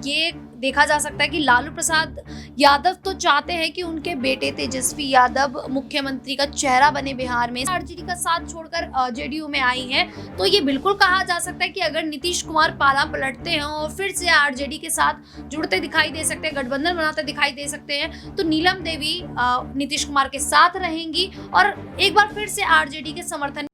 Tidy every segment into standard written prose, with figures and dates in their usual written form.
ये देखा जा सकता है कि लालू प्रसाद यादव तो चाहते हैं कि उनके बेटे तेजस्वी यादव मुख्यमंत्री का चेहरा बने बिहार में। आरजेडी का साथ छोड़कर जेडीयू में आई हैं, तो ये बिल्कुल कहा जा सकता है कि अगर नीतीश कुमार पाला पलटते हैं और फिर से आरजेडी के साथ जुड़ते दिखाई दे सकते हैं, गठबंधन बनाते दिखाई दे सकते हैं, तो नीलम देवी नीतीश कुमार के साथ रहेंगी और एक बार फिर से आरजेडी के समर्थन।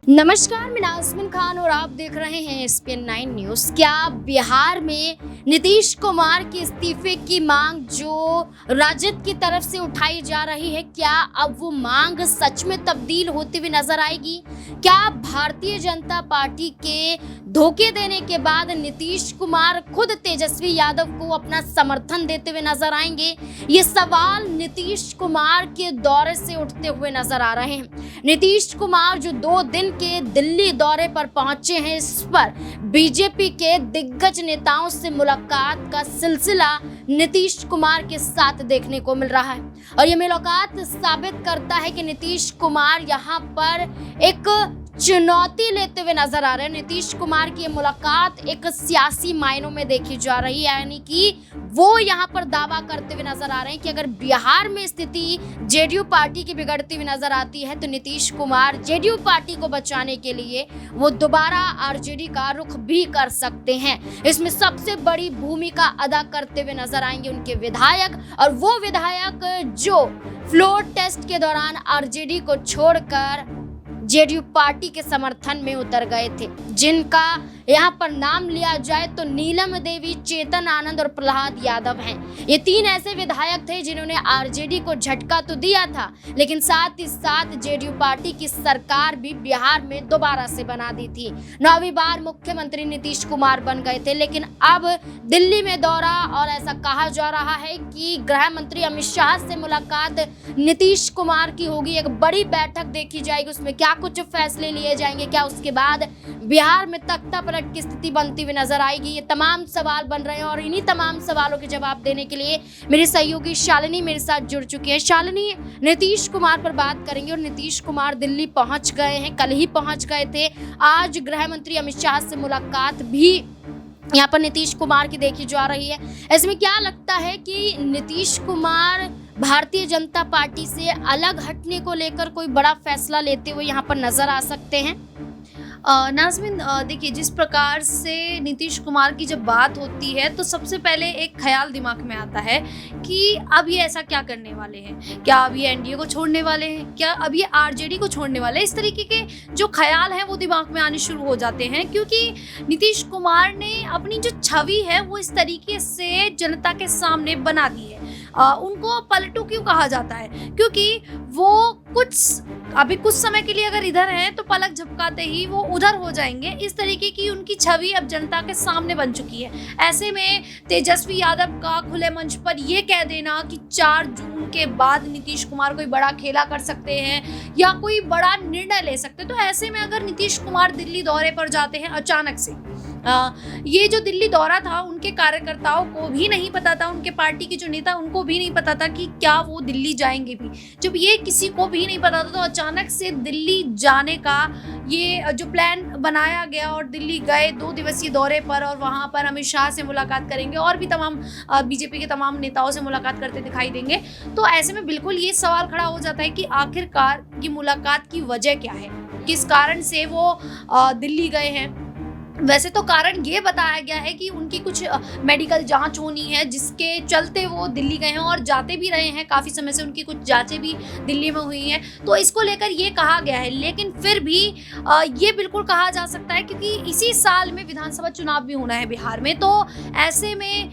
नमस्कार, मैं नाज़मीन खान और आप देख रहे हैं SPN 9 न्यूज़। क्या बिहार में नीतीश कुमार के इस्तीफे की मांग जो राजद की तरफ से उठाई जा रही है, क्या अब वो मांग सच में तब्दील होती हुई नजर आएगी? क्या भारतीय जनता पार्टी के धोखे देने के बाद नीतीश कुमार खुद तेजस्वी यादव को अपना समर्थन देते हुए नजर आएंगे? ये सवाल नीतीश कुमार के दौरे से उठते हुए नजर आ रहे हैं। नीतीश कुमार जो 2 दिन के दिल्ली दौरे पर पहुंचे हैं, इस पर बीजेपी के दिग्गज नेताओं से मुलाकात का सिलसिला नीतीश कुमार के साथ देखने को मिल रहा है और ये मुलाकात साबित करता है कि नीतीश कुमार यहाँ पर एक चुनौती लेते हुए नजर आ रहे हैं। नीतीश कुमार की ये मुलाकात एक सियासी मायनों में देखी जा रही है, यानी कि वो यहाँ पर दावा करते हुए नजर आ रहे हैं कि अगर बिहार में स्थिति जेडीयू पार्टी की बिगड़ती हुई नजर आती है तो नीतीश कुमार जेडीयू पार्टी को बचाने के लिए वो दोबारा आरजेडी का रुख भी कर सकते हैं। इसमें सबसे बड़ी भूमिका अदा करते हुए नजर आएंगे उनके विधायक, और वो विधायक जो फ्लोर टेस्ट के दौरान आरजेडी को छोड़कर जेडीयू पार्टी के समर्थन में उतर गए थे, जिनका यहाँ पर नाम लिया जाए तो नीलम देवी, चेतन आनंद और प्रहलाद यादव हैं। ये 3 ऐसे विधायक थे जिन्होंने आरजेडी को झटका तो दिया था, लेकिन साथ ही साथ जेडीयू पार्टी की सरकार भी बिहार में दोबारा से बना दी थी। 9वीं बार मुख्यमंत्री नीतीश कुमार बन गए थे, लेकिन अब दिल्ली में दौरा और ऐसा कहा जा रहा है कि गृह मंत्री अमित शाह से मुलाकात नीतीश कुमार की होगी। एक बड़ी बैठक देखी जाएगी, उसमें क्या कुछ फैसले लिए जाएंगे, क्या उसके बाद बिहार में तख्ता पलट की स्थिति बनती हुई नजर आएगी? ये तमाम सवाल बन रहे हैं और इन्हीं तमाम सवालों के जवाब देने के लिए मेरी सहयोगी शालिनी मेरे साथ जुड़ चुकी है। शालिनी, नीतीश कुमार पर बात करेंगे और नीतीश कुमार दिल्ली पहुंच गए हैं, कल ही पहुंच गए थे। आज गृह मंत्री अमित शाह से मुलाकात भी यहाँ पर नीतीश कुमार की देखी जा रही है। ऐसे में क्या लगता है कि नीतीश कुमार भारतीय जनता पार्टी से अलग हटने को लेकर कोई बड़ा फैसला लेते हुए यहाँ पर नजर आ सकते हैं? नाज़मीन, देखिए, जिस प्रकार से नीतीश कुमार की जब बात होती है तो सबसे पहले एक ख्याल दिमाग में आता है कि अब ये ऐसा क्या करने वाले हैं, क्या अब ये एनडीए को छोड़ने वाले हैं, क्या अब ये आरजेडी को छोड़ने वाले हैं। इस तरीके के जो ख्याल हैं वो दिमाग में आने शुरू हो जाते हैं, क्योंकि नीतीश कुमार ने अपनी जो छवि है वो इस तरीके से जनता के सामने बना दी है। उनको पलटू क्यों कहा जाता है? क्योंकि वो अभी कुछ समय के लिए अगर इधर हैं तो पलक झपकाते ही वो उधर हो जाएंगे। इस तरीके की उनकी छवि अब जनता के सामने बन चुकी है। ऐसे में तेजस्वी यादव का खुले मंच पर ये कह देना कि 4 जून के बाद नीतीश कुमार कोई बड़ा खेला कर सकते हैं या कोई बड़ा निर्णय ले सकते हैं, तो ऐसे में अगर नीतीश कुमार दिल्ली दौरे पर जाते हैं अचानक से, ये जो दिल्ली दौरा था उनके कार्यकर्ताओं को भी नहीं पता था, उनके पार्टी के जो नेता उनको भी नहीं पता था कि क्या वो दिल्ली जाएंगे भी। जब ये किसी को भी नहीं पता था तो अचानक से दिल्ली जाने का ये जो प्लान बनाया गया और दिल्ली गए 2 दिवसीय दौरे पर, और वहाँ पर अमित शाह से मुलाकात करेंगे और भी तमाम बीजेपी के तमाम नेताओं से मुलाकात करते दिखाई देंगे। तो ऐसे में बिल्कुल ये सवाल खड़ा हो जाता है कि आखिरकार ये मुलाकात की वजह क्या है, किस कारण से वो दिल्ली गए हैं। वैसे तो कारण ये बताया गया है कि उनकी कुछ मेडिकल जांच होनी है, जिसके चलते वो दिल्ली गए हैं और जाते भी रहे हैं। काफ़ी समय से उनकी कुछ जांचें भी दिल्ली में हुई हैं, तो इसको लेकर ये कहा गया है। लेकिन फिर भी ये बिल्कुल कहा जा सकता है क्योंकि इसी साल में विधानसभा चुनाव भी होना है बिहार में, तो ऐसे में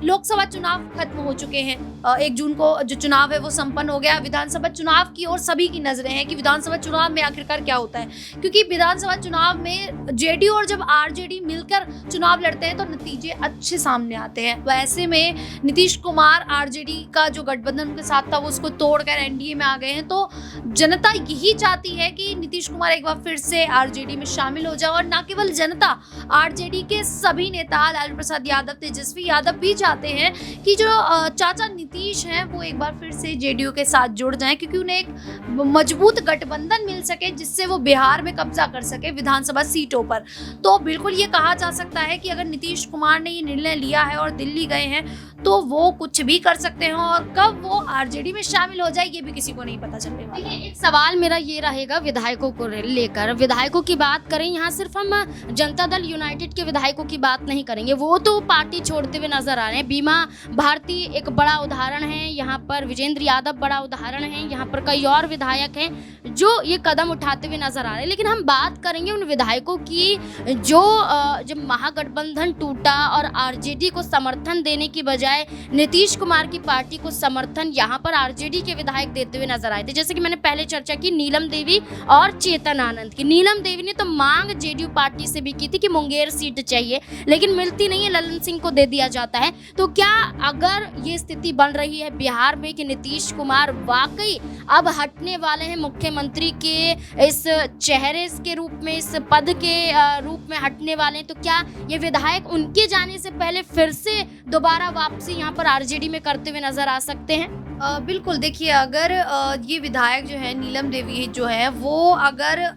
लोकसभा चुनाव खत्म हो चुके हैं। 1 जून को जो चुनाव है वो संपन्न हो गया। विधानसभा चुनाव की ओर सभी की नजरें हैं कि विधानसभा चुनाव में आखिरकार क्या होता है, क्योंकि विधानसभा चुनाव में जेडीयू और जब आरजेडी मिलकर चुनाव लड़ते हैं तो नतीजे अच्छे सामने आते हैं। वैसे में नीतीश कुमार आरजेडी का जो गठबंधन उनके साथ था वो उसको तोड़कर एनडीए में आ गए हैं, तो जनता यही चाहती है कि नीतीश कुमार एक बार फिर से आरजेडी में शामिल हो जाए। और न केवल जनता, आरजेडी के सभी नेता लालू प्रसाद यादव, तेजस्वी यादव भी चाहते हैं कि जो चाचा नीतीश हैं वो एक बार फिर से जेडीयू के साथ जुड़ जाएं, क्योंकि उन्हें एक मजबूत गठबंधन मिल सके जिससे वो बिहार में कब्जा कर सके विधानसभा सीटों पर। तो बिल्कुल ये कहा जा सकता है कि अगर नीतीश कुमार ने ये निर्णय लिया है और दिल्ली गए हैं तो वो कुछ भी कर सकते हैं, और कब वो आरजेडी में शामिल हो जाए ये भी किसी को नहीं पता चलने वाला। देखिए, एक सवाल मेरा ये रहेगा विधायकों को लेकर। विधायकों की बात करें, यहाँ सिर्फ हम जनता दल यूनाइटेड के विधायकों की बात नहीं करेंगे, वो तो पार्टी छोड़ते हुए नजर आ रहे हैं। बीमा भारती एक बड़ा उदाहरण है, यहाँ पर विजेंद्र यादव बड़ा उदाहरण है, यहाँ पर कई और विधायक हैं जो ये कदम उठाते हुए नजर आ रहे हैं। लेकिन हम बात करेंगे उन विधायकों की जो जब महागठबंधन टूटा और आरजेडी को समर्थन देने की बजाय नीतीश कुमार की पार्टी को समर्थन यहाँ पर आरजेडी के विधायक देते हुए नजर आए थे। जैसे कि मैंने पहले चर्चा की नीलम देवी और चेतन आनंद की। नीलम देवी ने तो मांग जेडीयू पार्टी से भी की थी कि मुंगेर सीट चाहिए, लेकिन मिलती नहीं है, ललन सिंह को दे दिया जाता है। तो क्या अगर ये स्थिति बन रही है बिहार में कि नीतीश कुमार वाकई अब हटने वाले हैं, मुख्यमंत्री के इस चेहरे के रूप में, इस पद के रूप में हटने वाले हैं, तो क्या ये विधायक उनके जाने से पहले फिर से दोबारा वापसी यहाँ पर आरजेडी में करते हुए नजर आ सकते हैं? बिल्कुल, देखिए अगर ये विधायक जो है नीलम देवी जो है वो अगर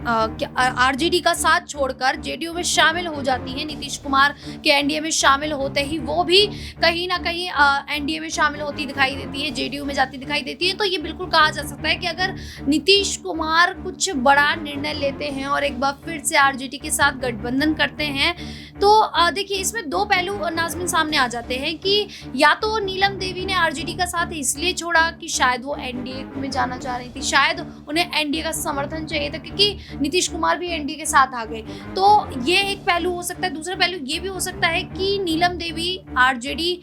आरजेडी का साथ छोड़कर जेडीयू में शामिल हो जाती है, नीतीश कुमार के एनडीए में शामिल होते ही वो भी कहीं ना कहीं एनडीए में शामिल होती दिखाई देती है, जेडीयू में जाती दिखाई देती है, तो ये बिल्कुल कहा जा सकता है कि अगर नीतीश कुमार कुछ बड़ा निर्णय लेते हैं और एक बार फिर से आरजेडी के साथ गठबंधन करते हैं तो देखिए इसमें दो पहलू नाज़मीन सामने आ जाते हैं कि या तो नीलम देवी ने आरजेडी का साथ इसलिए छोड़ा कि शायद वो एनडीए में जाना चाह रही थी, शायद उन्हें एनडीए का समर्थन चाहिए था क्योंकि नीतीश कुमार भी एनडीए के साथ आ गए, तो ये एक पहलू हो सकता है। दूसरा पहलू ये भी हो सकता है कि नीलम देवी आरजेडी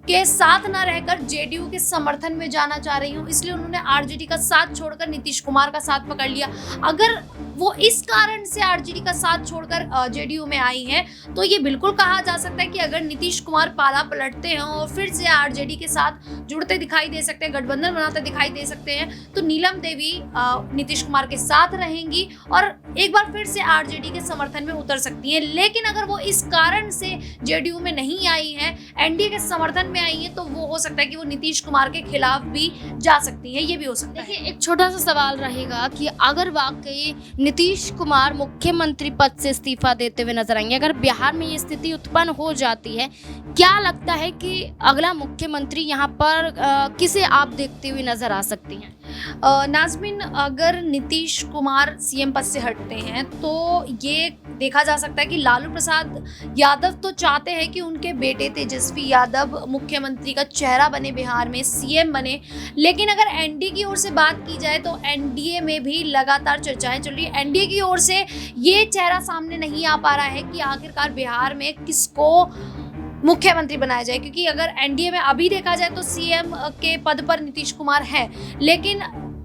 के साथ ना रहकर जेडीयू के समर्थन में जाना चाह रही हूँ, इसलिए उन्होंने आरजेडी का साथ छोड़कर नीतीश कुमार का साथ पकड़ लिया। अगर वो इस कारण से आरजेडी का साथ छोड़कर जेडीयू में आई हैं तो ये बिल्कुल कहा जा सकता है कि अगर नीतीश कुमार पाला पलटते हैं और फिर से आरजेडी के साथ जुड़ते दिखाई दे सकते हैं, गठबंधन बनाते दिखाई दे सकते हैं, तो नीलम देवी नीतीश कुमार के साथ रहेंगी और एक बार फिर से आरजेडी के समर्थन में उतर सकती हैं। लेकिन अगर वो इस कारण से जेडीयू में नहीं आई है, एनडीए के समर्थन में आई है, तो वो हो सकता है कि वो नीतीश कुमार के खिलाफ भी जा सकती है, ये भी हो सकता है। देखिए, एक छोटा सा सवाल रहेगा कि अगर वाकई नीतीश कुमार मुख्यमंत्री पद से इस्तीफा देते हुए नजर आएंगे, अगर बिहार में ये स्थिति उत्पन्न हो जाती है, क्या लगता है कि अगला मुख्यमंत्री यहाँ पर किसे आप देखते हुए नजर आ सकती हैं? नाज़मीन, अगर नीतीश कुमार सीएम पद से हटते हैं तो ये देखा जा सकता है कि लालू प्रसाद यादव तो चाहते हैं कि उनके बेटे तेजस्वी यादव मुख्यमंत्री का चेहरा बने, बिहार में सीएम बने, लेकिन अगर एनडीए की ओर से बात की जाए तो एनडीए में भी लगातार चर्चाएं चल रही है। एनडीए की ओर से ये चेहरा सामने नहीं आ पा रहा है कि आखिरकार बिहार में किसको मुख्यमंत्री बनाया जाए, क्योंकि अगर एनडीए में अभी देखा जाए तो सीएम के पद पर नीतीश कुमार है, लेकिन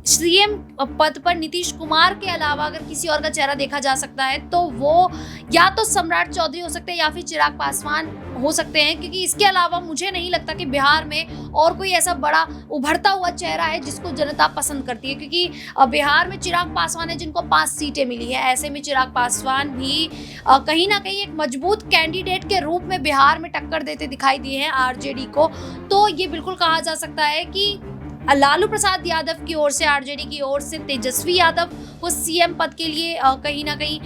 सीएम पद पर नीतीश कुमार के अलावा अगर किसी और का चेहरा देखा जा सकता है तो वो या तो सम्राट चौधरी हो सकते हैं या फिर चिराग पासवान हो सकते हैं, क्योंकि इसके अलावा मुझे नहीं लगता कि बिहार में और कोई ऐसा बड़ा उभरता हुआ चेहरा है जिसको जनता पसंद करती है, क्योंकि बिहार में चिराग पासवान है जिनको 5 सीटें मिली है। ऐसे में चिराग पासवान भी कहीं ना कहीं एक मजबूत कैंडिडेट के रूप में बिहार में टक्कर देते दिखाई दिए हैं आरजेडी को, तो ये बिल्कुल कहा जा सकता है कि लालू प्रसाद यादव की ओर से, आरजेडी की ओर से तेजस्वी यादव को सीएम पद के लिए कहीं ना कहीं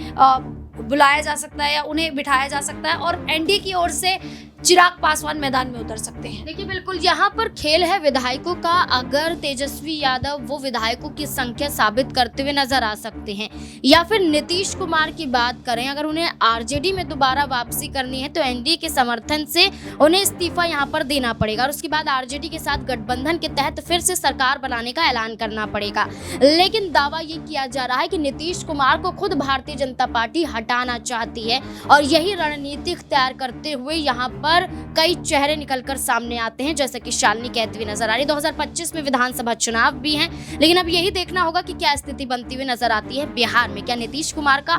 बुलाया जा सकता है या उन्हें बिठाया जा सकता है, और एनडीए की ओर से चिराग पासवान मैदान में उतर सकते हैं। देखिए, बिल्कुल यहाँ पर खेल है विधायकों का। अगर तेजस्वी यादव वो विधायकों की संख्या साबित करते हुए नजर आ सकते हैं, या फिर नीतीश कुमार की बात करें, अगर उन्हें आरजेडी में दोबारा वापसी करनी है तो एनडीए के समर्थन से उन्हें इस्तीफा यहाँ पर देना पड़ेगा और उसके बाद आरजेडी के साथ गठबंधन के तहत फिर से सरकार बनाने का ऐलान करना पड़ेगा। लेकिन दावा ये किया जा रहा है कि नीतीश कुमार को खुद भारतीय जनता पार्टी हटाना चाहती है और यही रणनीति तैयार करते हुए यहाँ पर कई चेहरे निकलकर सामने आते हैं, जैसे कि शालिनी कहती हुई नजर आ रही। 2025 में विधानसभा चुनाव भी हैं, लेकिन अब यही देखना होगा कि क्या स्थिति बनती हुई नजर आती है बिहार में। क्या नीतीश कुमार का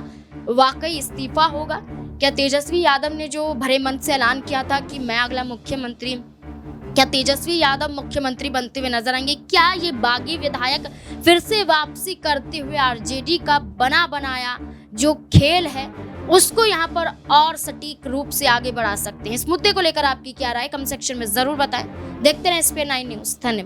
वाकई इस्तीफा होगा? क्या तेजस्वी यादव ने जो भरे मन से ऐलान किया था कि मैं अगला मुख्यमंत्री, क्या तेजस्वी यादव मुख्यमंत्री बनते हुए नजर आएंगे? क्या ये बागी विधायक फिर से वापसी करते हुए आरजेडी का बना बनाया जो खेल है उसको यहाँ पर और सटीक रूप से आगे बढ़ा सकते हैं? इस मुद्दे को लेकर आपकी क्या राय, कमेंट सेक्शन में जरूर बताएं। देखते रहें SPN9 न्यूज़। धन्यवाद।